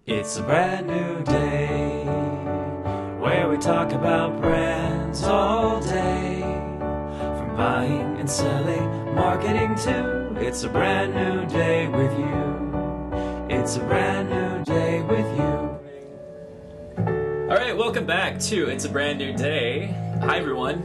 It's a brand new day where we talk about brands all day. From buying and selling, marketing too. It's a brand new day with you. It's a brand new day with you. All right, welcome back to It's a Brand New Day. Hi, everyone.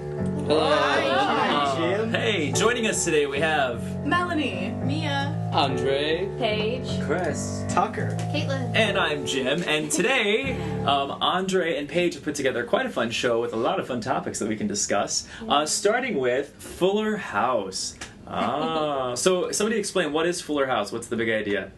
Hello. Hi, Jim. Hey, joining us today we have Melanie, Mia, Andre. Paige. Chris. Tucker. Caitlin. And I'm Jim, and today, Andre and Paige have put together quite a fun show with a lot of fun topics that we can discuss, starting with Fuller House. So somebody explain, what is Fuller House? What's the big idea?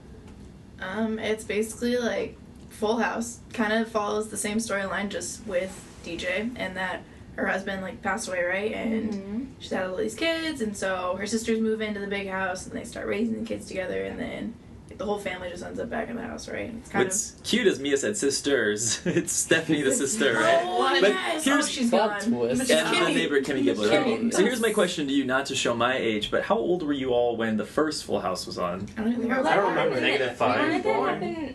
It's basically like Full House. Kind of follows the same storyline, just with DJ, and that her husband passed away, right? And she's had all these kids, and so her sisters move into the big house, and they start raising the kids together, and then the whole family just ends up back in the house, right? And it's kind What's cute as Mia said, sisters. It's Stephanie the sister, right? Oh, But yes! here's- She's Plot gone. twist. But she's And the Kimmy. neighbor Kimmy Gibbler. Kimmy. So here's my question to you, not to show my age, but how old were you all when the first Full House was on? I don't think I was I don't remember. When Negative did 5. that happen?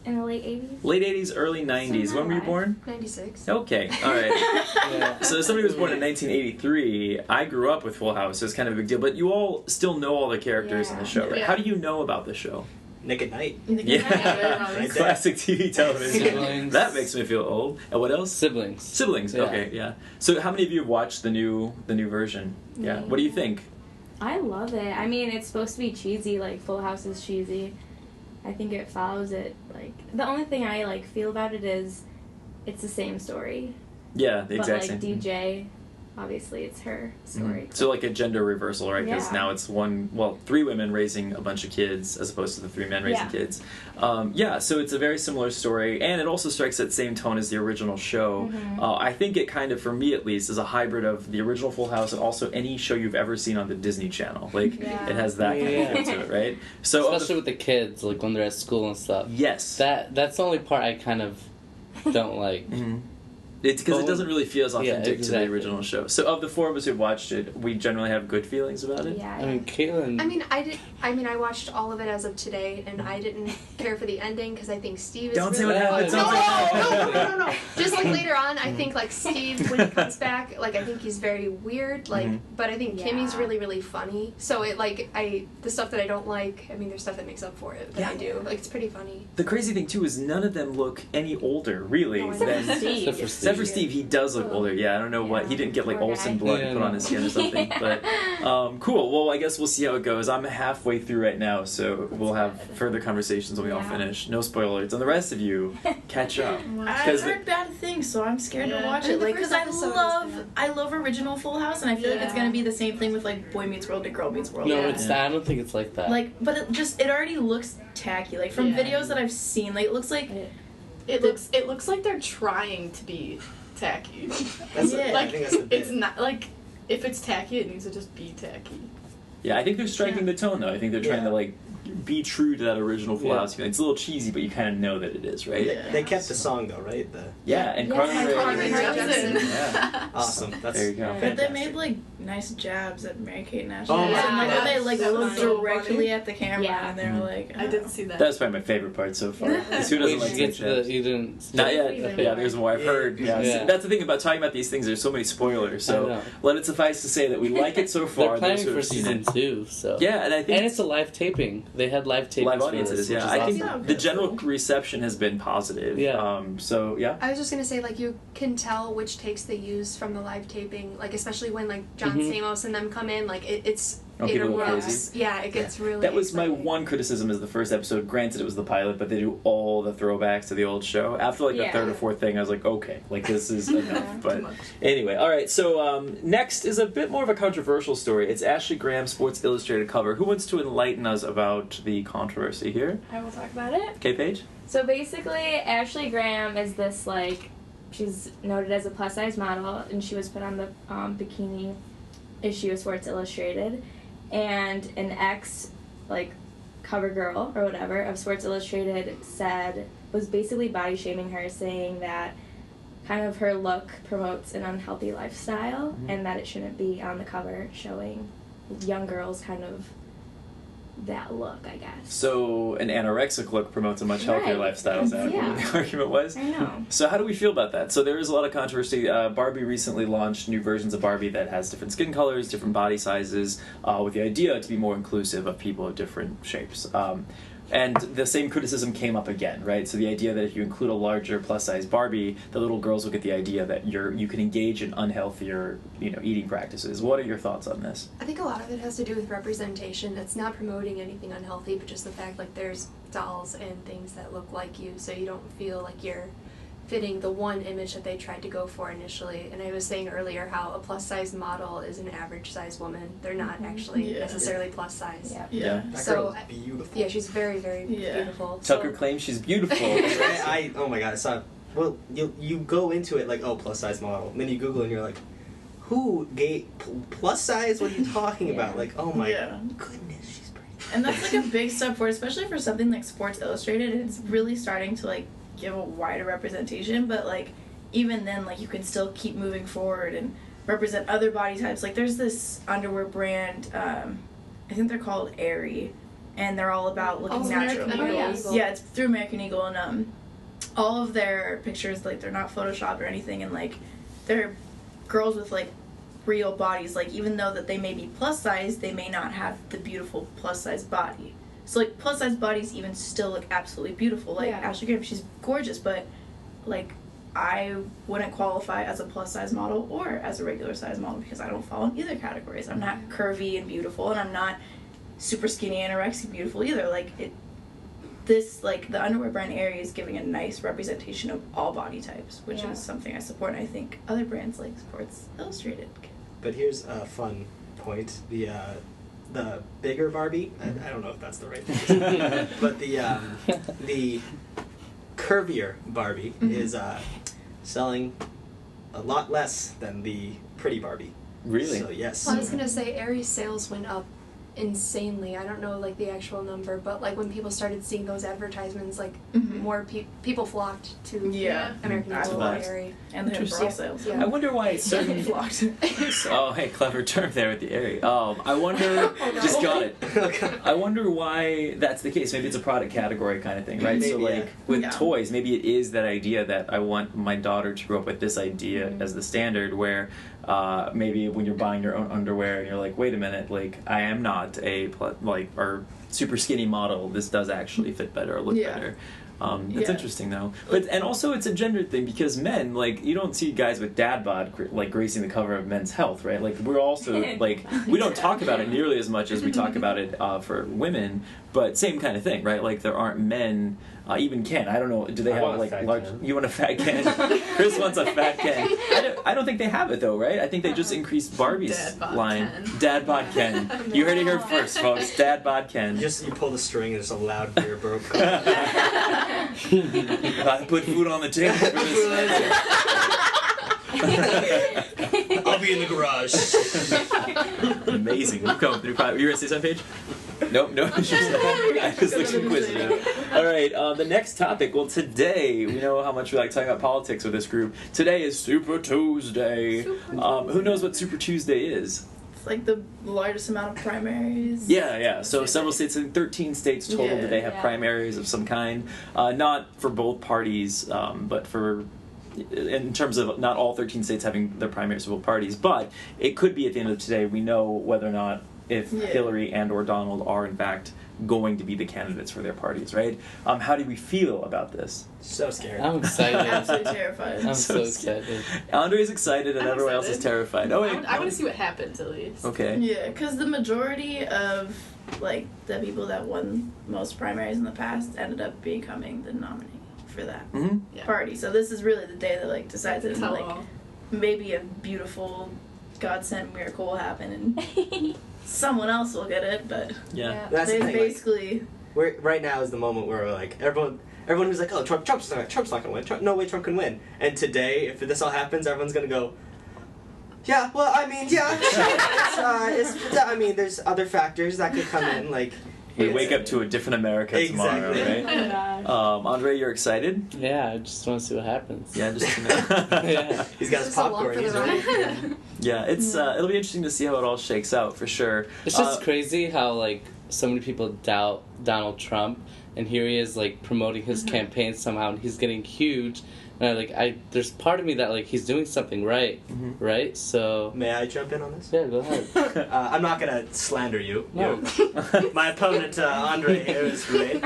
In the late 80s? Late 80s, early 90s. When were you born? 96. Okay, all right. Yeah. So somebody was born in 1983. I grew up with Full House, so it's kind of a big deal. But you all still know all the characters in the show, right? Yeah. How do you know about the show? Nick at Night. Yeah. Right there. Classic TV television. Siblings. That makes me feel old. And what else? Siblings. Siblings. Yeah. Okay, yeah. So how many of you have watched the new version? Yeah. What do you think? I love it. I mean, it's supposed to be cheesy, like Full House is cheesy. I think it follows it, the only thing I, feel about it is it's the same story. Yeah, the exact but, same. DJ, obviously it's her story. So like a gender reversal, right? Because Yeah. now it's three women raising a bunch of kids as opposed to the three men raising Yeah. kids. So it's a very similar story, and it also strikes that same tone as the original show. I think it kind of, for me at least, is a hybrid of the original Full House and also any show you've ever seen on the Disney Channel. Yeah. It has that kind Yeah. of feel to it, right? So Especially with the kids, when they're at school and stuff. yes. That's the only part I kind of don't like. Mhm. It's because it doesn't really feel as authentic to the exactly. original show. So of the four of us who've watched it, we generally have good feelings about it. Yeah. I mean, Caitlin. I watched all of it as of today, and I didn't care for the ending because I think Steve is Don't say really... what happens. No, Don't say what happens. No. Just later on, I think Steve, when he comes back, I think he's very weird, but I think Kimmy's Yeah. really, really funny. So it, the stuff that I don't like, there's stuff that makes up for it, but I do. It's pretty funny. The crazy thing too is none of them look any older, really. No, I than know. Steve. Except for Steve, he does look older. Yeah, I don't know what he didn't get Poor Olsen guy. blood Yeah, put on his skin or something. But cool. Well, I guess we'll see how it goes. I'm halfway through right now, so we'll have further conversations when we all Yeah. finish. No spoilers. And the rest of you, catch up. I've 'Cause heard bad things, so I'm scared to Yeah. watch I mean, it. the Because first episode was I love original Full House, and I feel like it's Yeah. gonna be the same thing with Boy Meets World and Girl Meets World. no, Yeah. it's I don't think it's like that. But it already looks tacky. From Yeah. videos that I've seen, it looks like It looks like they're trying to be tacky. That's like I it's think it's not if it's tacky, it needs to just be tacky. Yeah, I think they're striking the tone though. I think they're trying to be true to that original Full Yeah. House feeling. It's a little cheesy, but you kind of know that it is, right? Yeah. They kept the song though, right? Yeah, and Yeah, Carly Rae. Carly Rae Jepsen. Jepsen. Yeah. Awesome. That's There you go. But they fantastic. made nice jabs at Mary-Kate and Ashley. Oh my Wilson, God. they That was looked so directly funny. at the camera, Yeah. and they were like, I didn't see that. That's probably my favorite part so far. 'Cause who Wait, doesn't did like you get to jabs? you didn't. Not yet. Okay. Yeah, there's more I've heard. Yeah. Yeah. That's the thing about talking about these things. There's so many spoilers. I So know. let it suffice to say that we like it so far. They're planning those who for have seen season it. 2, so. Yeah, and I think And it's a live taping. They had live tapings. live for audiences. this, Yeah, which is I think awesome. the general reception has been positive. Yeah. So yeah. I was just gonna say, you can tell which takes they use from the live taping, especially when John Mhm. Stamos and them come in, it's Oh, people go interrupts. crazy? Yeah, it gets really. That was my exciting. one criticism is the first episode. Granted, it was the pilot, but they do all the throwbacks to the old show. After the Yeah. third or fourth thing, I was like, okay, this is enough. Yeah. But Too much. anyway, all right. So next is a bit more of a controversial story. It's Ashley Graham's Sports Illustrated cover. Who wants to enlighten us about the controversy here? I will talk about it. Okay, Paige. So basically, Ashley Graham is this she's noted as a plus size model, and she was put on the bikini issue of Sports Illustrated, and an ex cover girl or whatever of Sports Illustrated was basically body shaming her, saying that kind of her look promotes an unhealthy lifestyle and that it shouldn't be on the cover, showing young girls kind of that look, I guess. So an anorexic look promotes a much healthier Right. lifestyle, is that Yeah. what the argument was? I know. So how do we feel about that? So there is a lot of controversy. Barbie recently launched new versions of Barbie that has different skin colors, different body sizes, with the idea to be more inclusive of people of different shapes. And the same criticism came up again, right? So the idea that if you include a larger plus-size Barbie, the little girls will get the idea that you can engage in unhealthier, eating practices. What are your thoughts on this? I think a lot of it has to do with representation. It's not promoting anything unhealthy, but just the fact like there's dolls and things that look like you, so you don't feel like you're fitting the one image that they tried to go for initially. And I was saying earlier how a plus size model is an average size woman. They're not actually Yeah. necessarily plus size. Yeah. Yeah. That So, girl is beautiful. Yeah, she's very, very Yeah. beautiful. Tucker So, claims she's beautiful. Oh my god, I saw. Well, you go into it like, oh, plus size model, and then you Google and you're like, who gay plus size? What are you talking about? Like, oh my Yeah. goodness, she's pretty. And that's like a big step forward, especially for something like Sports Illustrated. It's really starting to like give a wider representation, but like even then, like you can still keep moving forward and represent other body types. Like there's this underwear brand, I think they're called Aerie, and they're all about looking Oh, natural. American Eagle. Eagle. Yeah, it's through American Eagle, and all of their pictures, like they're not photoshopped or anything, and like they're girls with like real bodies. Like even though that they may be plus size, they may not have the beautiful plus size body. So like plus size bodies even still look absolutely beautiful. Like Yeah. Ashley Graham, she's gorgeous, but like I wouldn't qualify as a plus size model or as a regular size model because I don't fall in either categories. I'm not curvy and beautiful, and I'm not super skinny anorexic beautiful either. Like the underwear brand Aerie is giving a nice representation of all body types, which Yeah. is something I support, and I think other brands like Sports Illustrated can. But here's a fun point: the bigger Barbie. I don't know if that's the right thing, but the curvier Barbie is selling a lot less than the pretty Barbie. Really? So yes. Well, I was gonna say Aerie's sales went up insanely. I don't know like the actual number, but like when people started seeing those advertisements, like Mhm. more people flocked to Yeah. American That's Eagle what- and Aerie. And they have bra Interesting. sales. Yeah. I wonder why certain. Flocked. Oh, hey, clever term there with the Aerie. I wonder. Just got it. Okay. I wonder why that's the case. Maybe it's a product category kind of thing, right? So, Maybe, like, yeah. with Yeah. toys, maybe it is that idea that I want my daughter to grow up with this idea as the standard, where maybe when you're buying your own underwear and you're like, wait a minute, like, I am not a, or super skinny model. This does actually fit better or look Yeah. better. It's Yeah. interesting though, and also it's a gender thing because men, like, you don't see guys with dad bod like gracing the cover of Men's Health, right? Like we're also like we don't talk about it nearly as much as we talk about it for women, but same kind of thing, right? Like there aren't men. Even Ken, I don't know. Do they I have want a like fat large? Ken. You want a fat Ken? Chris wants a fat Ken. I don't think they have it though, right? I think they just increased Barbie's Dad bod line. Ken. Dad bod Ken. You heard it here first, folks. Dad bod Ken. You pull the string and there's a loud beer broke. I put food on the table for this. I'll be in the garage. Amazing. We're coming through. You were gonna say something, Paige? Nope. I just looked inquisitive. All right. The next topic. Well, today we know how much we like talking about politics with this group. Today is Super Tuesday. Who knows what Super Tuesday is? It's like the largest amount of primaries. Yeah. So several states, I think 13 states total, Yeah. that they have Yeah. primaries of some kind. Not for both parties, but for. In terms of not all 13 states having their primaries for both parties, but it could be at the end of today we know whether or not if Yeah. Hillary and or Donald are in fact going to be the candidates for their parties, right? How do we feel about this? So scary. I'm excited. Absolutely terrified. I'm so scared. excited. Andre's excited and I'm everyone else is excited. terrified. Oh wait, I want to see what happens at least. Okay. Yeah, because the majority of like the people that won most primaries in the past ended up becoming the nominee for that Hmm. Yeah. party. So this is really the day that like decides it, and Tell like all. maybe a beautiful God sent miracle will happen and someone else will get it. But Yeah. That's they the thing. basically Right now is the moment where we're like everyone who's like, oh, Trump's not gonna win. No way Trump can win. And today, if this all happens, everyone's gonna go. Yeah, well, I mean, yeah, I mean, there's other factors that could come in, like. We wake up to a different America tomorrow, Exactly. right? Oh gosh. Andre, you're excited? Yeah, I just want to see what happens. Yeah, just Yeah. He's got his Just along popcorn. for He's the ready. ride. Yeah, it's it'll be interesting to see how it all shakes out for sure. It's just crazy how like so many people doubt Donald Trump, and here he is like promoting his campaign somehow, and he's getting huge. And there's part of me that like he's doing something right, right? So May I jump in on this? yeah, go ahead. I'm not gonna slander you. No. My opponent, Andre, is great.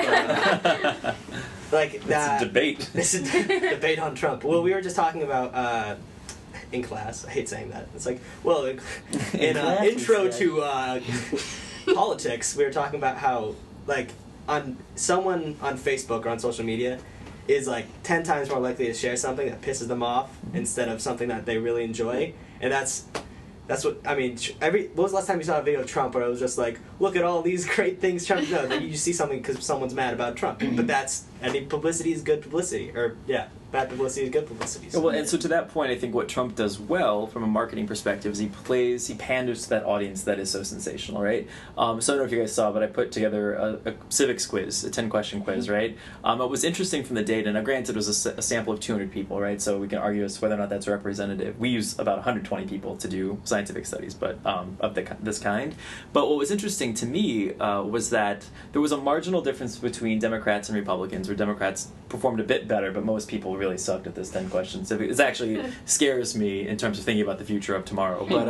Like that. It's a debate. This is debate on Trump. Well, we were just talking about in class. I hate saying that. It's like, well, in class, intro we said. to politics, we were talking about how like on someone on Facebook or on social media is like 10 times more likely to share something that pisses them off instead of something that they really enjoy, and that's what I mean. What was the last time you saw a video of Trump where it was just like, look at all these great things Trump does? Like you see something because someone's mad about Trump, but that's any publicity is good publicity, or bad publicity is good publicity. So. Well, and so to that point, I think what Trump does well from a marketing perspective is he panders to that audience that is so sensational, right? So I don't know if you guys saw, but I put together a civics quiz, a 10-question quiz, right? It was interesting from the data. Now, granted, it was a sample of 200 people, right? So we can argue as to whether or not that's representative. We use about 120 people to do scientific studies, but of this kind. But what was interesting to me was that there was a marginal difference between Democrats and Republicans, where Democrats performed a bit better, but most people really sucked at this 10 questions. It actually scares me in terms of thinking about the future of tomorrow. But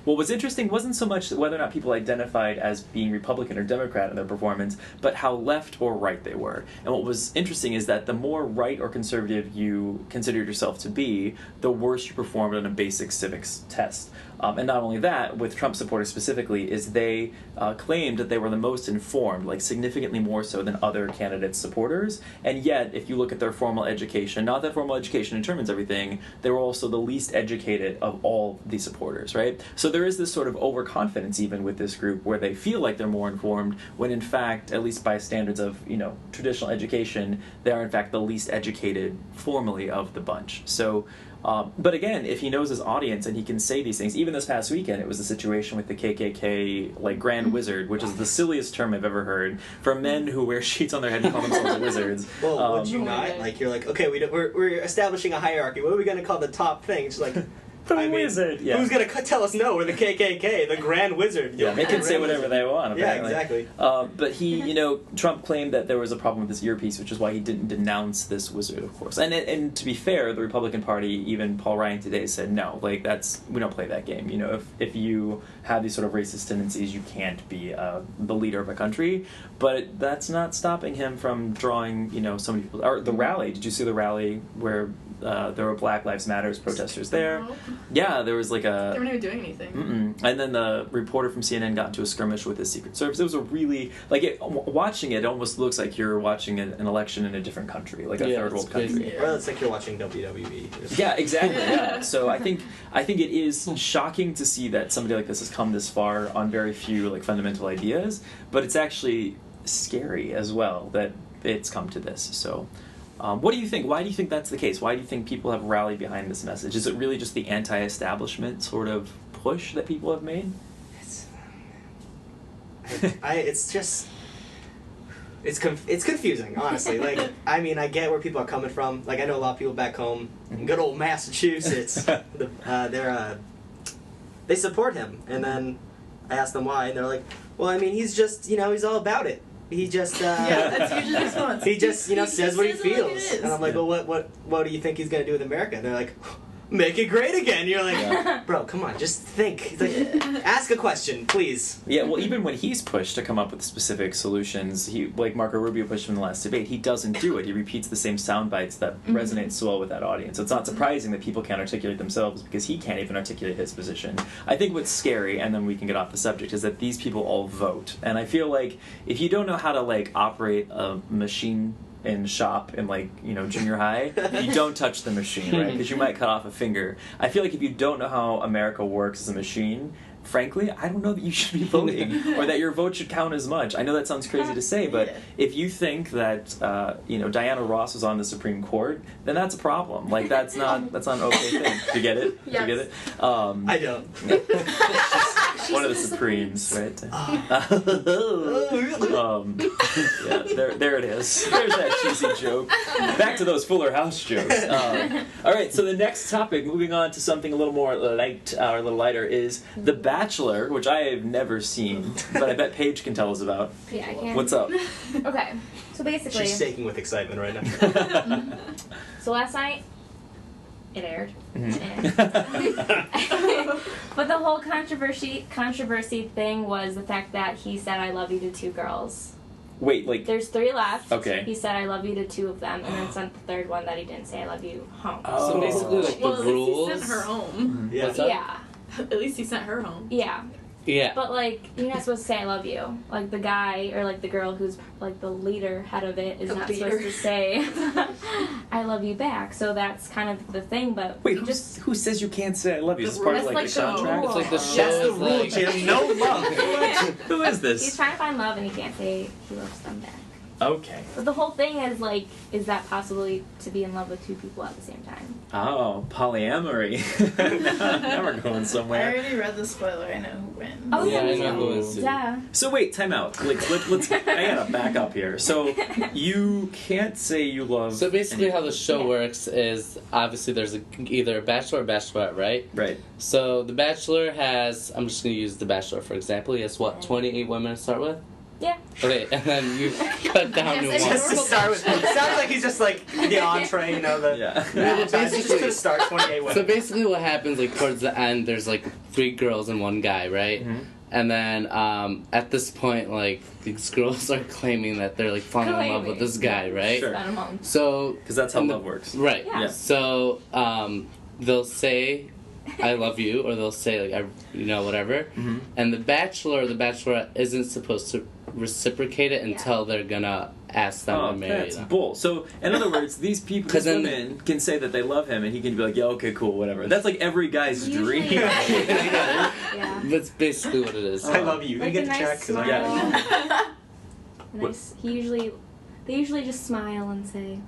what was interesting wasn't so much whether or not people identified as being Republican or Democrat in their performance, but how left or right they were. And what was interesting is that the more right or conservative you considered yourself to be, the worse you performed on a basic civics test. And not only that, with Trump supporters specifically, is they claimed that they were the most informed, like significantly more so than other candidates' supporters. And yet, if you look at their formal education, not that formal education determines everything, they were also the least educated of all the supporters, right? So there is this sort of overconfidence even with this group where they feel like they're more informed, when in fact, at least by standards of, traditional education, they are in fact the least educated formally of the bunch. So but again, if he knows his audience and he can say these things, even this past weekend, it was the situation with the KKK, like Grand Wizard, which is the silliest term I've ever heard for men who wear sheets on their head and call themselves wizards. Well, would you not? Like you're like, okay, we're establishing a hierarchy. What are we going to call the top thing? It's like. Wizard, yeah. Who's gonna tell us no? We're the KKK, the Grand Wizard. Yeah, they can say whatever they want. Apparently. Yeah, exactly. But he, with claimed that there was a problem with this earpiece, which is why he didn't denounce this wizard, of course. And to be fair, the Republican Party, even Paul Ryan today said no, like we don't play that game. If you have these sort of racist tendencies, you can't be the leader of a country. But that's not stopping him from drawing, so many people. Or the rally. Did you see the rally where there were Black Lives Matters protesters there? No. Yeah, there was like a... They weren't even doing anything. And then the reporter from CNN got into a skirmish with the Secret Service. It was a really... watching it almost looks like you're watching an election in a different country, like a third world country. Well, it's like you're watching WWE. Yeah, exactly. Yeah. So I think it is shocking to see that somebody like this has come this far on very few fundamental ideas, but it's actually scary as well that it's come to this. So... what do you think? Why do you think that's the case? Why do you think people have rallied behind this message? Is it really just the anti-establishment sort of push that people have made? It's confusing, honestly. I get where people are coming from. I know a lot of people back home in good old Massachusetts. They support him, and then I ask them why, and they're like, "Well, he's just, he's all about it. He just that's usually the response. He just says what he says it like it feels." is. And I'm like, "Well, what do you think he's gonna do with America?" And they're like, "Make it great again." You're like, "Bro, come on, just think." He's like, "Ask a question, please." Yeah, well, even when he's pushed to come up with specific solutions, like Marco Rubio pushed him in the last debate, he doesn't do it. He repeats the same sound bites that resonate so well with that audience. So it's not surprising that people can't articulate themselves because he can't even articulate his position. I think what's scary, and then we can get off the subject, is that these people all vote. And I feel like if you don't know how to operate a machine in shop in junior high, you don't touch the machine, right? Because you might cut off a finger. I feel like if you don't know how America works as a machine, frankly, I don't know that you should be voting or that your vote should count as much. I know that sounds crazy to say, but if you think that Diana Ross was on the Supreme Court, then that's a problem. That's not an okay thing. Do you get it? Yes. Do you get it? I don't. one of the Supremes, right? There it is. There's that cheesy joke. Back to those Fuller House jokes. All right, so the next topic, moving on to something a little more light, or a little lighter, is The Bachelor, which I have never seen, but I bet Paige can tell us about. Yeah, I can. What's up? Okay, so basically, She's shaking with excitement right now. so last night it aired. Mhm. And- but the whole controversy thing was the fact that he said "I love you" to 2 girls. Wait, like, There's 3 left. Okay. He said "I love you" to 2 of them, and then sent the 3rd one that he didn't say "I love you" home. So basically, like Well, the at least rules. he sent her home. Yeah. What's up? Yeah, At least he sent her home. yeah. Yeah. But like, you're not supposed to say "I love you." Like the guy or like the girl who's like the leader head of it is The not leader. supposed to say "I love you" back. So that's kind of the thing. But wait, he just who says you can't say I love you? Is The this part of rule. like the That's like the contract? It's like the rule. show That's the is rule, like. Jim. No love. Who is he's this? trying to find love and he can't say he loves them back. Okay. But the whole thing is like, is that possibly to be in love with 2 people at the same time? Oh, polyamory. now we're going I somewhere. already read the spoiler. I know who wins. Oh Yeah, yeah, I me know too. who is. Yeah. So wait, time out. Like, let's. I gotta back up here. So you can't say you love. So basically, how the show Yeah. works is obviously there's either a bachelor or bachelorette, right? Right. So the bachelor has. I'm just gonna use the bachelor for example. He has what, 28 women to start with? Yeah. Okay, and then you cut down to Yes, one. Just to start with, it sounds like he's just like the entree, you know, the Yeah. appetizer, just to start 28 So women. basically, what happens like towards the end, there's like 3 girls and 1 guy, right? Mhm. And then at this point, like these girls are claiming that they're like falling in love with this guy, right? Sure. About a month. So Because that's how in the- love works. right. Yeah. So they'll say, "I love you," or they'll say like, whatever. Mhm. And the bachelor or the bachelorette isn't supposed to reciprocate it until they're gonna ask them Oh, to marry that's them. bull. So, in other words, these people, 'Cause these then- women, can say that they love him, and he can be like, "Yeah, okay, cool, whatever." That's like every guy's Usually- dream. Yeah. That's basically what it is. I love you. You Like get a the nice check. 'Cause I smile. got you. Nice. They usually just smile and say,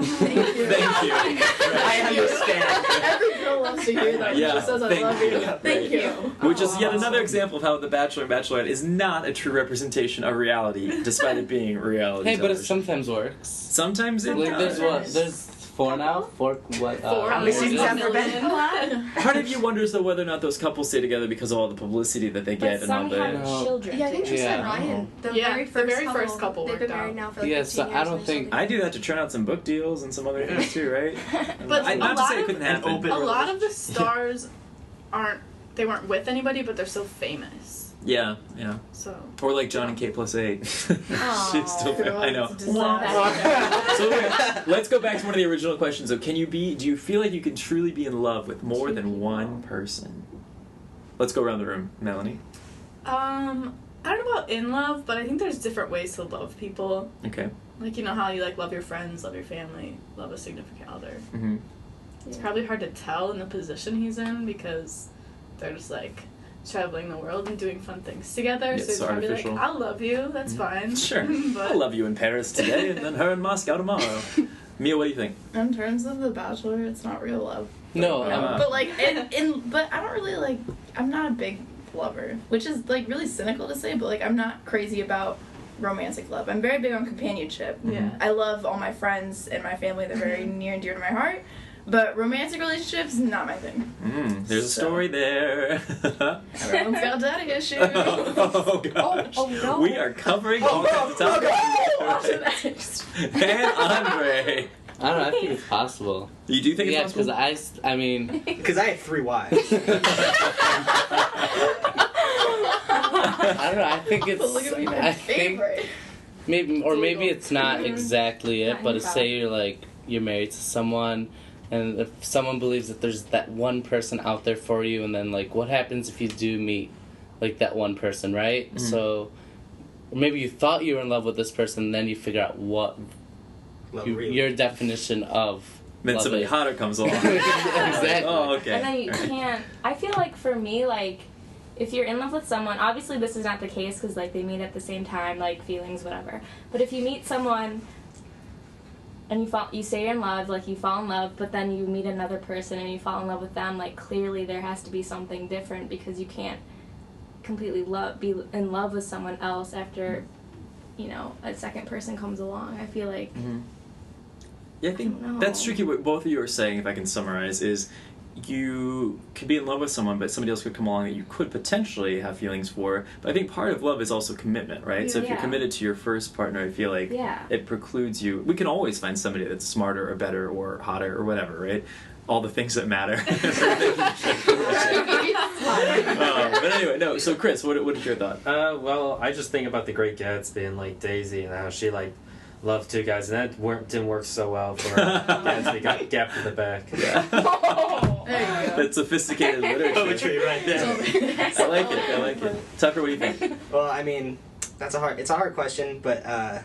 Thank you. Thank you. I understand. Every girl loves to hear that. Yeah, She says, "I thank love you. you." Right. Thank you. Which is yet another example of how The Bachelor and Bachelorette is not a true representation of reality, despite it being reality. Hey, but it television. sometimes works. Sometimes it Like there's does. what? There's 4 now? 4 what? Four. How many seasons have there been? Part of you wonders though whether or not those couples stay together because of all the publicity that they get but and all some the. have No. children. Yeah, I think together. Tristan Yeah. Ryan, the Yeah, very the first very couple, first couple they've been worked married out. now for like Yeah, 15 so I years don't or think- something. I do that to turn out some book deals and some other things too, right? But I, a not to lot say it of- couldn't An happen. open A lot of the stars they weren't with anybody, but they're so famous. Yeah, yeah. So Or like John and K plus 8. She's still. Girl, I know. it's a disaster. So let's go back to one of the original questions. So, do you feel like you can truly be in love with more than one person? Let's go around the room, Melanie. I don't know about in love, but I think there's different ways to love people. Okay. Like, you know how you like love your friends, love your family, love a significant other. Mm-hmm. It's probably hard to tell in the position he's in because they're just like traveling the world and doing fun things together. It's so it's probably artificial. like, I'll love you, that's fine. Sure. but I love you in Paris today, and then her in Moscow tomorrow. Mia, what do you think? In terms of The Bachelor, it's not real love. No, But like, but I don't really like. I'm not a big lover, which is like really cynical to say, but like I'm not crazy about romantic love. I'm very big on companionship. yeah. I love all my friends and my family. They're very near and dear to my heart. But romantic relationships, not my thing. There's a So- story there. Everyone's got daddy issues. Oh gosh. Oh, no. We are covering all kinds of topics. And Andre. I don't know. I think it's possible. You do think Yeah, it's because possible? I mean, Because I have 3 wives. I don't know. I think it's. But look at me, my I think favorite. maybe it's not exactly it, Not but in say you're married to someone, and if someone believes that there's that one person out there for you, and then like what happens if you do meet like that one person, right? Mhm. So maybe you thought you were in love with this person, and then you figure out what Love really. your definition of Then love somebody is. hotter comes along. Exactly. Oh, okay. And then you All right. can't. I feel like for me, like, if you're in love with someone, obviously this is not the case because like they meet at the same time, like feelings, whatever. But if you meet someone and you say you're in love, like you fall in love, but then you meet another person and you fall in love with them, like clearly there has to be something different because you can't completely be in love with someone else after, a second person comes along. I feel like. Mm-hmm. Yeah, I think I don't know. that's tricky. What both of you are saying, if I can summarize, is you could be in love with someone, but somebody else could come along that you could potentially have feelings for. But I think part of love is also commitment, right? So if you're Yeah. committed to your first partner, I feel like Yeah. it precludes you. We can always find somebody that's smarter or better or hotter or whatever, right? All the things that matter. But anyway, no. So Chris, what is your thought? Well, I just think about the Great Gatsby and like Daisy and how she like loved two guys, and that didn't work so well for Gatsby. Got gapped in the back. Yeah. There you go. That's sophisticated literature. Poetry right there. I like it. I like it. Tucker, what do you think? Well, I mean, it's a hard question, but I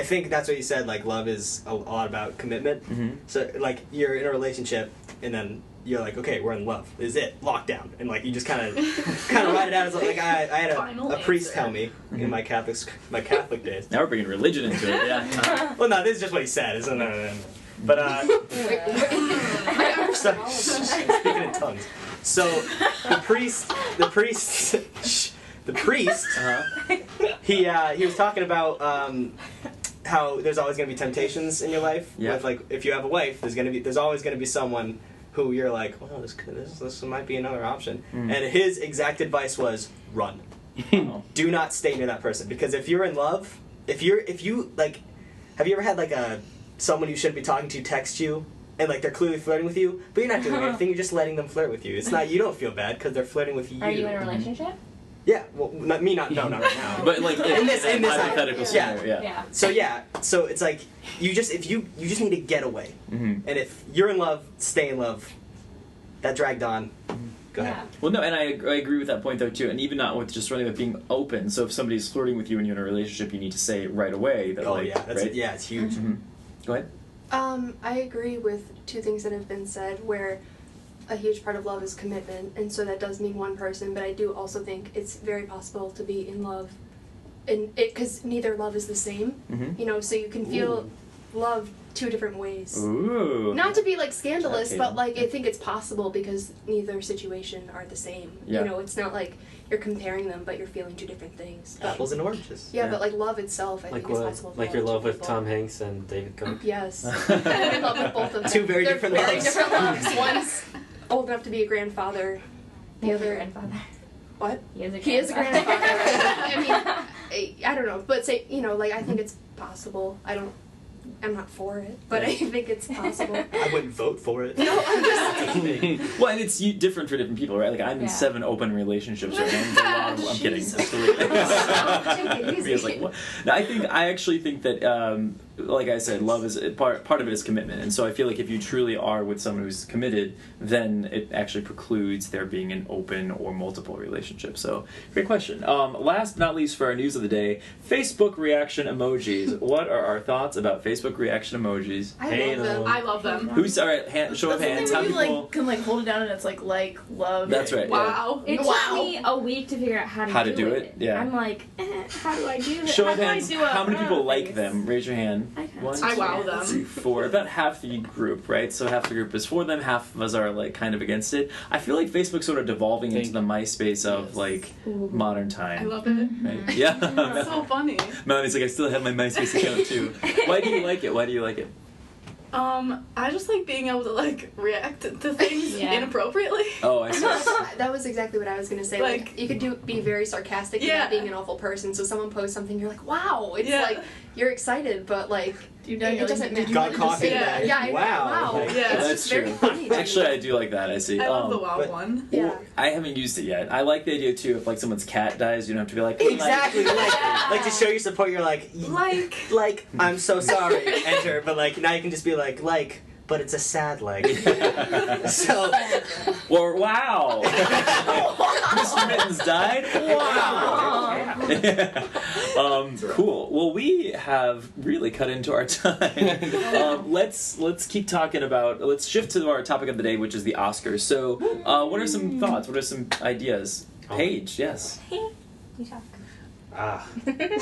think that's what you said. Like, love is a lot about commitment. Mm-hmm. So, like, you're in a relationship, and then you're like, okay, we're in love. This is it, lockdown, and like you just kind of write it out as like I had Final a priest answer. tell me in my Catholic days. Now we're bringing religion into it. Yeah. Well, no, this is just what he said. It's no. But speaking in tongues. So the priest, he was talking about how there's always going to be temptations in your life. Yeah. With like, if you have a wife, there's always going to be someone who you're like, oh, this might be another option. Mm. And his exact advice was run. Do not stay near that person, because if you're in love, if you like, have you ever had like someone you shouldn't be talking to text you? And like they're clearly flirting with you, but you're not doing anything. You're just letting them flirt with you. It's not, you don't feel bad because they're flirting with you. Are you in a relationship? Yeah, well, not right now. But like In this hypothetical yeah. scenario, yeah. So it's like you just need to get away. Mm-hmm. And if you're in love, stay in love. That dragged on. Go ahead. Well, no, and I agree with that point though too, and even not with just running, but being open. So if somebody's flirting with you and you're in a relationship, you need to say right away that right? Yeah, it's huge. Mm-hmm. Go ahead. I agree with two things that have been said, where a huge part of love is commitment, and so that does mean one person, but I do also think it's very possible to be in love, because neither love is the same, Mm-hmm. so you can feel love two different ways. Ooh. Not to be like scandalous, Okay. but like I think it's possible because neither situation are the same. Yeah. It's not like you're comparing them, but you're feeling two different things. But, Apples and oranges. yeah, but like love itself, I Like think is what? possible. to Like your love two with people. Tom Hanks and David Cook. Yes. I'm in love with both of them. Two very They're different very loves. different loves. One's old enough to be a grandfather. The other, grandfather. what? He is a He is a grandfather. grandfather. I don't know, but say, like I think it's possible. I'm not for it, but I think it's possible. I wouldn't vote for it. No, I'm just Well, and it's different for different people, right? Like I'm in Yeah. 7 open relationships right now. I'm kidding. Jesus. Absolutely. Take it easy. Because, like, what? No, I actually think that, like I said, love is part of it is commitment, and so I feel like if you truly are with someone who's committed, then it actually precludes there being an open or multiple relationship. So, great question. Last but not least, for our news of the day, Facebook reaction emojis. What are our thoughts about Facebook reaction emojis? I love them. I love them. Who's all right? Show of That's the hands. thing How where you people? like can like hold it down and it's like love. That's right. Yeah. Wow. It Wow. took me a week to figure out how to do it, yeah. I'm like, how do I do this? Show how of do I hands. do a How many people like face? them? Raise your hand. I can't. 1, I 2, wow them. 3, 4. About half the group, right? So half the group is for them. Half of us are like kind of against it. I feel like Facebook's sort of devolving into the MySpace of Yes. like Ooh. modern I time. love it. Right? Yeah. It's so funny. Melanie's like, I still have my MySpace account too. Why do you like it? Why do you like it? I just like being able to like react to things Yeah. inappropriately. Oh, I see. That was exactly what I was gonna say. Like you could be very sarcastic and Yeah. not being an awful person. So someone posts something, you're like, wow. It's Yeah. like you're excited, but like You know, it doesn't matter. Got coffee Yeah. today. Yeah, I know. Wow. Wow. Like, Yeah. It's That's just very true. funny. to me. Actually, I do like that. I see. I love the wow but- one. Yeah. I haven't used it yet. I like the idea too. If like someone's cat dies, you don't have to be like Exactly. Like to show your support, you're like, like I'm so sorry, enter. But like now you can just be like, but it's a sad so. Or wow, Mr. Mittens died. Wow. Cool. Well, we have really cut into our time. Let's keep talking about. Let's shift to our topic of the day, which is the Oscars. So, what are some thoughts? What are some ideas? Paige, yes. You talk.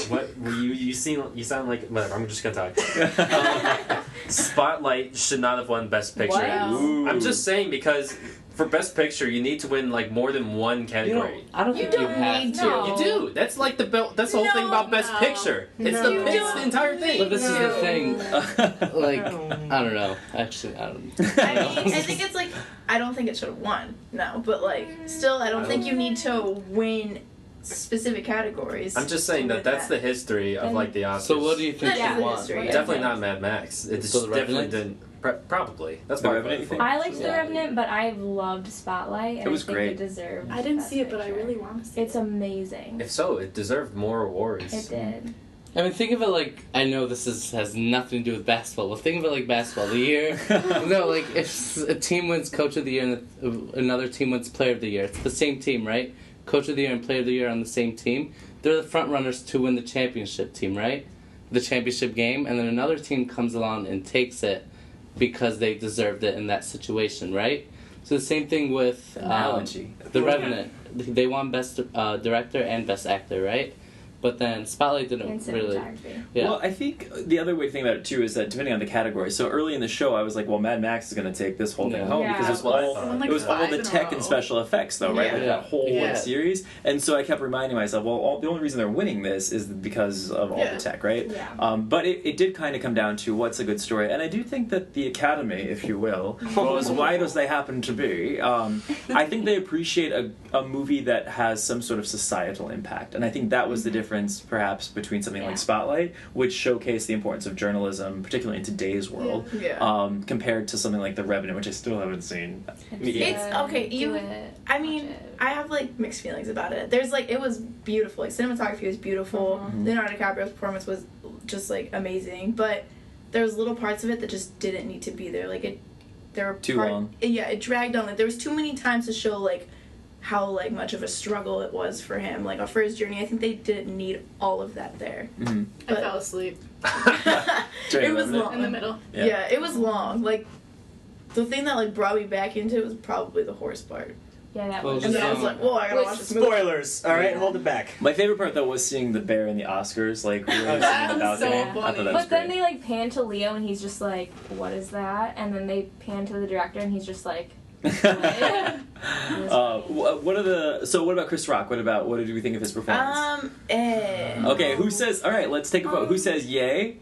What you sound like whatever. I'm just gonna talk. Spotlight should not have won Best Picture. Wow. Ooh. I'm just saying because for Best Picture, you need to win like more than one You know, category. I don't You think you don't have need to. to. You do. That's like that's the whole thing about Best No. Picture. It's No. the You it's don't the entire thing. But this is the No. thing. Like, I don't know. Actually, I don't. I mean, I think it's like I don't think it should have won. No, but like still, I don't think you need to win specific categories. I'm just saying to that win that's the history of like the Oscars. So what do you think That you is want? history, yeah. Definitely not Mad Max. It's So The definitely Revenant? didn't. Probably. That's The my Revenant, vote you for think? it. I liked The Yeah. Revenant, but I loved Spotlight, and It was I think great. it deserved. I didn't Best see it, but I Picture. really want to see It's amazing. If so, it deserved more awards. It did. I mean, think of it like, I know this has nothing to do with basketball, but think of it like basketball. The year, no, like if a team wins Coach of the Year and another team wins Player of the Year, it's the same team, right? Coach of the Year and Player of the Year on the same team. They're the front runners to win the championship team, right? The championship game, and then another team comes along and takes it because they deserved it in that situation, right? So the same thing with Analogy. The Revenant. They won Best Director and Best Actor, right? But then Spotlight And didn't really. cinematography. Yeah. Well, I think the other way to think about it too is that depending on the category. So early in the show, I was like, "Well, Mad Max is going to take this whole thing Yeah. home Yeah. because it was That's what I all thought. Like it was all five the in a tech row. and special effects, though, right? Yeah. Like that whole Yeah. series. And so I kept reminding myself, well, the only reason they're winning this is because of all Yeah. the tech, right? Yeah. But it did kind of come down to what's a good story, and I do think that the Academy, if you will, for as wide as they happen to be, I think they appreciate a movie that has some sort of societal impact, and I think that was the difference, perhaps, between something Yeah. like Spotlight, which showcased the importance of journalism, particularly in today's world, Yeah. compared to something like The Revenant, which I still haven't seen. It's okay, Do you- it. I Watch mean, it. I have like mixed feelings about it. There's like it was beautiful. Like cinematography was beautiful. Leonardo DiCaprio's performance was just like amazing. But there was little parts of it that just didn't need to be there. Like there were Too long. Yeah, it dragged on. Like there was too many times to show like how like much of a struggle it was for him. Like for his journey, I think they didn't need all of that there. Mm-hmm. I fell asleep During It was Revenant? long in the middle. Yeah. It was long. Like the thing that like brought me back into it was probably the horse part. Yeah, that Well, was. And then I was like, whoa, I gotta watch this movie. Spoilers. All right, hold it back. My favorite part though was seeing the bear in the Oscars, like really singing That was about so it. I thought funny. that was But then great. they like pan to Leo and he's just like, "What is that?" And then they pan to the director and he's just like, What are the? So what about Chris Rock? What did we think of his performance? Okay, who says? All right, let's take a vote. Who says yay?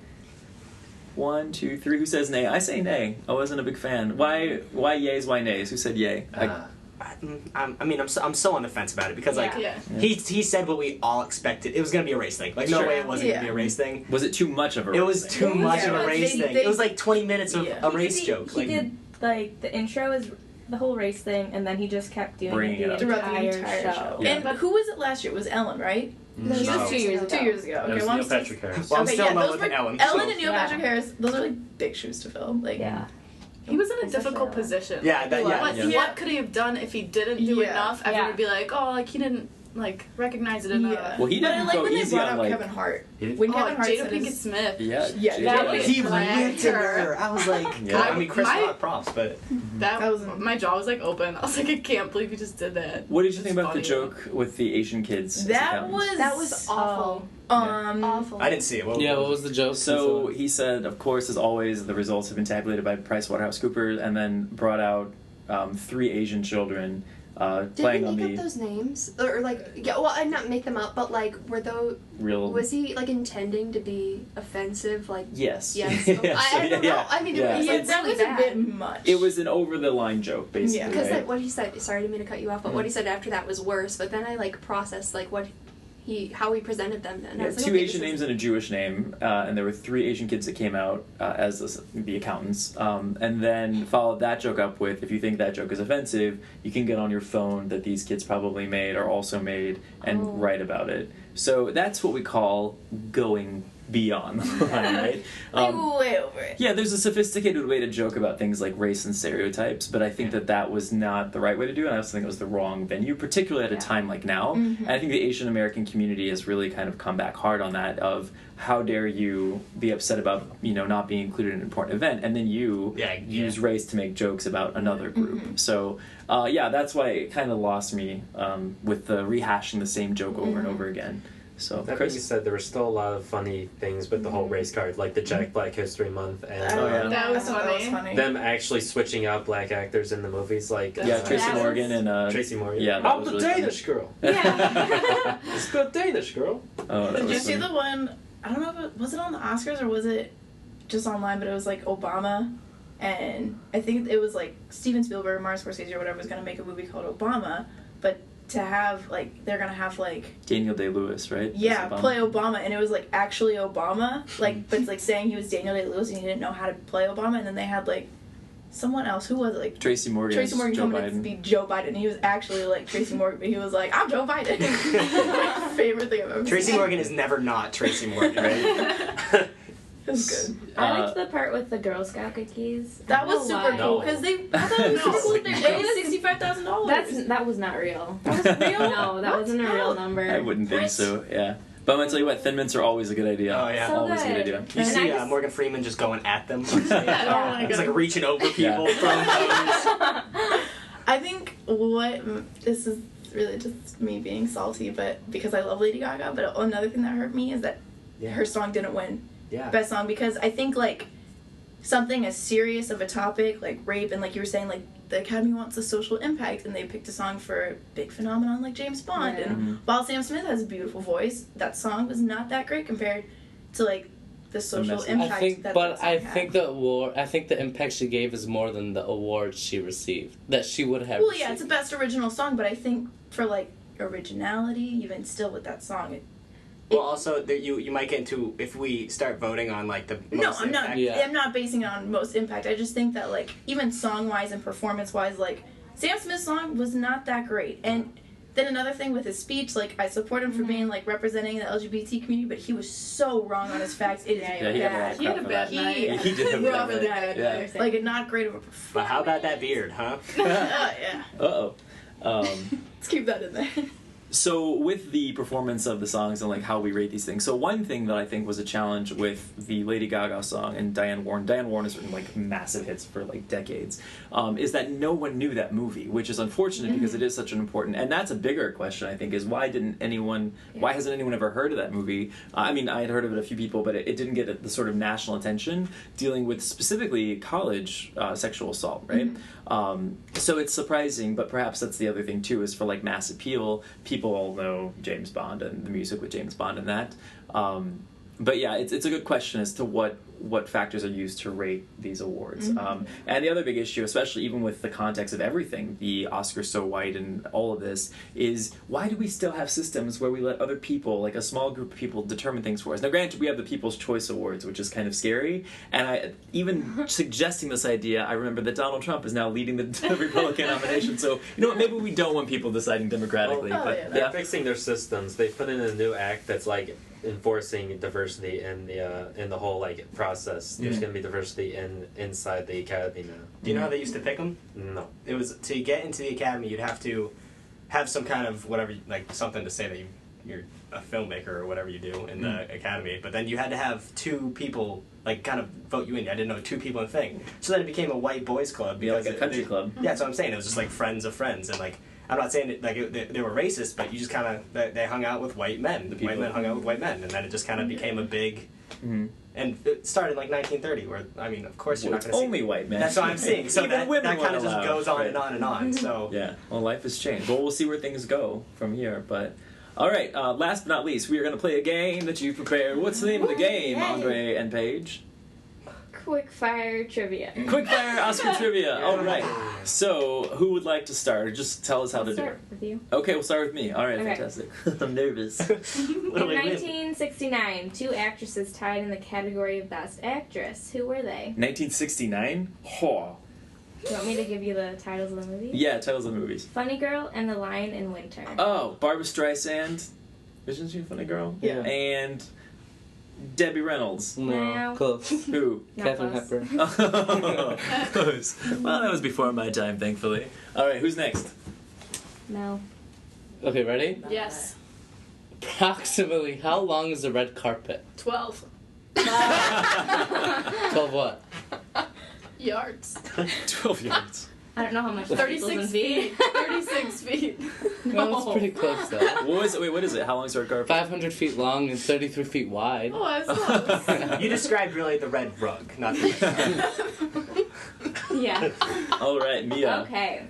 1, 2, 3. Who says nay? I say nay. I wasn't a big fan. Why yays? Why nays? Who said yay? I'm so on the fence about it because like Yeah. he said what we all expected. It was gonna be a race thing. Like no Sure. way it wasn't Yeah. gonna be a race thing. Was it too much of a? It was race too thing? much of Yeah, a race they- thing. they- It was like 20 minutes of Yeah. a race he, joke. He Like did like the intro is the whole race thing, and then he just kept doing Bringing it it the up. Throughout the entire entire show. Yeah. And but who was it last year? It was Ellen, right? No, She was No. 2 years ago. 2 years ago. It Okay, was well, Neil I'm still- Patrick Harris. Well, I'm okay, still yeah, in love those with were Ellen. Ellen so- and Neil Yeah. Patrick Harris. Those are like big shoes to fill. Like Yeah. He was in a Especially difficult that. position. Yeah, that- yeah. What, Yeah. what could he have done if he didn't do Yeah. enough? Everyone Yeah. would be like, oh, like he didn't like recognize it enough. yeah. Well, he But I didn't like go when they easy brought on out like. Kevin Hart. He did- When Oh, Kevin Hart Jada said Pinkett his- Smith. Yeah, Yeah, Jada that was- was- He Dragged ripped in her. her. I was like, Yeah. I mean, Chris My- Rock props, but That was- my jaw was like open. I was like, I can't believe you just did that. What did you think It's about the funny. joke with the Asian kids? as That accountants? That was awful. awful. I didn't see it. Yeah, what was the joke? So he said, of course, as always, the results have been tabulated by PricewaterhouseCoopers, and then brought out 3 Asian children Did he playing on make the up those names? Or like, yeah, well, I not make them up, but like, were those, real. was he like intending to be offensive? Like, Yes. yes. Yes. I don't know. I mean, Yeah. it was Yeah, like that really was a bad. bit much. It was an over-the-line joke, basically. Yeah. Because right? like what he said, sorry, I didn't mean to cut you off, but what he said after that was worse. But then I like processed like how he presented them, and I Yeah, was like, 2 okay, Asian this names is- and a Jewish name, and there were 3 Asian kids that came out as the accountants, and then followed that joke up with, if you think that joke is offensive, you can get on your phone that these kids probably made or also made and write about it. So that's what we call going beyond the line, right? like way over it. Yeah, there's a sophisticated way to joke about things like race and stereotypes, but I think that was not the right way to do it. I also think it was the wrong venue, particularly at a time like now. And I think the Asian American community has really kind of come back hard on that of how dare you be upset about, not being included in an important event, and then you use race to make jokes about another group. So, that's why it kind of lost me with the rehashing the same joke over and over again. So, That Chris? being said, there were still a lot of funny things with the whole race card, like the Jack Black History Month and Oh, yeah. That was I thought that was funny. funny. them actually switching out black actors in the movies, like Yeah, Tracy That was- Morgan and Tracy Morgan. yeah, that I'm was the really funny. Danish girl. Yeah. It's the Danish girl. Oh, that Did you was see funny. the one? I don't know if it was it on the Oscars or was it just online, but it was like Obama, and I think it was like Steven Spielberg, Martin Scorsese, or whatever was gonna make a movie called Obama, but to have like they're gonna have like Daniel Day-Lewis, right? yeah As Obama. play Obama, and it was like actually Obama, like but it's like saying he was Daniel Day-Lewis and he didn't know how to play Obama, and then they had like someone else who was it, like Tracy Morgan. Tracy Morgan Joe coming to Biden. be Joe Biden, and he was actually like Tracy Morgan, but he was like, I'm Joe Biden. My favorite thing I've ever Tracy seen. Morgan is never not Tracy Morgan, right? It was good. I liked the part with the Girl Scout cookies. That was I super don't know cool why. because I thought it was super cool. They paid $65,000. That was not real. That was real? No, that wasn't a real number. I wouldn't think What? so, yeah. But I'm gonna tell you what, Thin Mints are always a good idea. Oh, yeah. So Always a good good. idea. You And see I just- Morgan Freeman just going at them. Yeah, He's like reaching over people, Yeah. throwing things. I think this is really just me being salty, but because I love Lady Gaga. But another thing that hurt me is that her song didn't win Yeah. best song, because I think like something as serious of a topic like rape, and like you were saying, like the Academy wants a social impact, and they picked a song for a big phenomenon like James Bond. Yeah. And while Sam Smith has a beautiful voice, that song was not that great compared to like the social message. impact. I think, that but that I song had. think the award. I think the impact she gave is more than the award she received. That she would have. Well, yeah, it's a received. best original song, but I think for like originality, even still with that song, Well, also, you might get into, if we start voting on, like, the no, most I'm not. impact- Yeah. I'm not basing it on most impact. I just think that like even song wise and performance wise, like Sam Smith's song was not that great. And then another thing with his speech, like I support him for being like representing the LGBT community, but he was so wrong on his facts. It is Yeah, he had a lot bad. of He had a crap for bad that. night. He did have a rough bad bad night. Yeah. like not great of a performance. But how about that beard, huh? Yeah, Uh-oh. let's keep that in there. So with the performance of the songs and like how we rate these things, so one thing that I think was a challenge with the Lady Gaga song and Diane Warren has written like massive hits for like decades, is that no one knew that movie, which is unfortunate because it is such an important, and that's a bigger question I think, is why hasn't anyone ever heard of that movie? I mean, I had heard of it, a few people, but it didn't get the sort of national attention dealing with specifically college sexual assault, right? So it's surprising, but perhaps that's the other thing too, is for like mass appeal, people all know James Bond and the music with James Bond and that. But yeah, it's a good question as to what factors are used to rate these awards. And the other big issue, especially even with the context of everything, the Oscars so white and all of this, is why do we still have systems where we let other people, like a small group of people, determine things for us? Now granted, we have the People's Choice Awards, which is kind of scary, and even suggesting this idea, I remember that Donald Trump is now leading the Republican nomination, so you know what, maybe we don't want people deciding democratically, Oh, but yeah. They're fixing their systems. They put in a new act that's like enforcing diversity in the whole like process. There's going to be diversity inside the academy now. Do you know how they used to pick them? No. It was, to get into the academy, you'd have to have some kind of whatever, like something to say that you're a filmmaker or whatever you do in the academy. But then you had to have two people like kind of vote you in. I didn't know, two people in the thing. So then it became a white boys club. Yeah, like because a country club. Yeah, that's what I'm saying. It was just like friends of friends, and like I'm not saying that, like they were racist, but you just kind of they hung out with white men. The people. White men hung out with white men, and then it just kind of became a big. Mhm. And it started in like 1930, where I mean, of course you're not going to see. only white men. That's what I'm saying. So Even that women kind weren't of just allowed, goes on right. and on and on. So Yeah, well, life has changed. Well, we'll see where things go from here. But all right, last but not least, we are going to play a game that you prepared. What's the name of the game, Yay. Andre and Paige? Quick fire trivia. Quickfire Oscar trivia. All right. So, who would like to start? Just tell us how to do Start it. with you. Okay, we'll start with me. All right, Okay. fantastic. I'm nervous. what In do we win? 1969, two actresses tied in the category of Best Actress. Who were they? 1969. Oh. Do you want me to give you the titles of the movie? Yeah, titles of the movies. Funny Girl and The Lion in Winter. Oh, Barbra Streisand. Isn't she a funny girl? Yeah. And Debbie Reynolds. No, No. close. Who? Not Catherine close. Hepburn. Oh, close. Well, that was before my time, thankfully. All right, who's next? No. Okay, ready? Yes. Approximately how long is the red carpet? 12 12 what? yards. 12 yards. I don't know how much that equals in 36 feet. feet. 36 feet. No, that's pretty close though. What is it? Wait, what is it? How long is a red carpet? 500 feet long and 33 feet wide. Oh, I was close. You described really the red rug, not the Yeah. All right, Mia. Okay.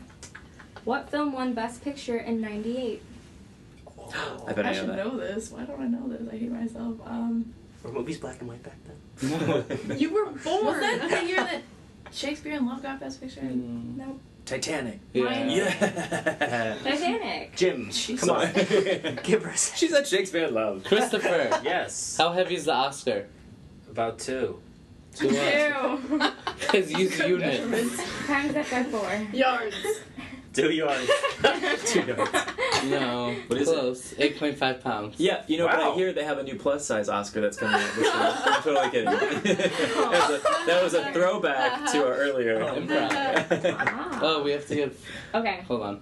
What film won Best Picture in '98? I bet I I know should that. know this. Why don't I know this? I hate myself. Were movies black and white back then? You were born. Was that the year that Shakespeare in Love got Best Picture? Mm, Nope. Titanic. yeah. Yeah. Titanic. Jim, come on. Give us. She said Shakespeare in Love. Christopher, Yes. how heavy is the Oscar? About 2. 2 what? Ew. His use unit. Times that by 4. Yards. 2 yards. 2 yards. No, What is it? close. 8.5 pounds. Yeah, you know, but I Wow. hear they have a new plus size Oscar that's coming out this year. I'm totally kidding. that was a throwback to our earlier. Improv. Ah. Oh, we have to give. Okay. Hold on.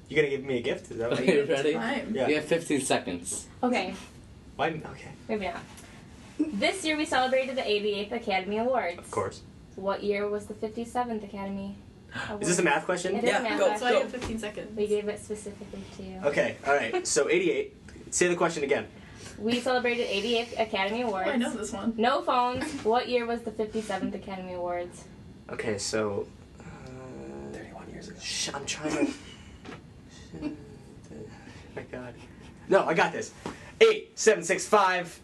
You gonna give me a gift? Is that what Okay, ready? Time. Yeah. You have 15 seconds. Okay. Why? Okay. Maybe not. This year we celebrated the 88th Academy Awards. Of course. What year was the 57th Academy Award? Is this a math question? It is Yeah, a math go, So I question. get 15 seconds. We gave it specifically to you. Okay. All right. So 88. Say the question again. We celebrated 88th Academy Oh, Awards. I know this one. No phones. What year was the 57th Academy Awards? Okay. So. 31 years ago. I'm trying to. Oh my God. No, I got this. 8, 7, 6, 5.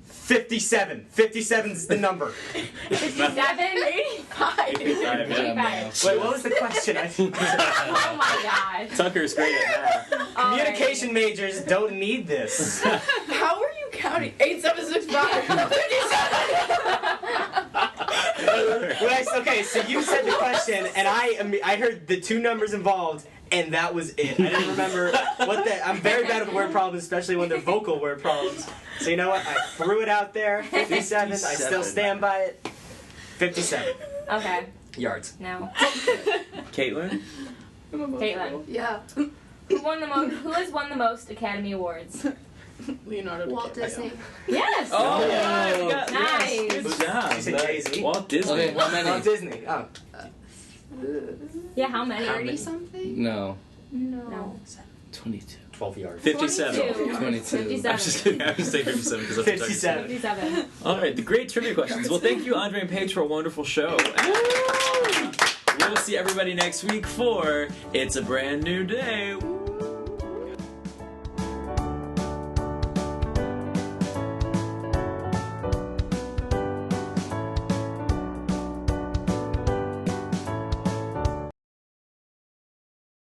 57. 57's the number. 57? 85. 85. 85. Wait, what was the question? Oh my gosh. Tucker's great at math. Communication majors don't need this. How are you counting? 8, 7, 6, 5. 57. Okay, so you said the question, and I heard the 2 numbers involved, and that was it. I didn't remember what the. I'm very bad with word problems, especially when they're vocal word problems. So you know what? I threw it out there. 57. I still stand by it. 57 Okay. yards. Now, Caitlin? Caitlin. Yeah. Who has won the most Academy Awards? Leonardo Walt DiCaprio. Disney. Yes. Oh, yeah, you got- Nice. Good job. She said Jay-Z. Walt Disney. Okay, how many? Walt Disney. Oh. Yeah, how many? 30 something? No. No. 22. 12 yards. 57. 22. 57. I'm just kidding. I'm just saying 57 because that's what Tucker said. 57. 57. All right, the great trivia questions. Well, thank you, Andre and Paige, for a wonderful show. We'll see everybody next week for It's a Brand New Day.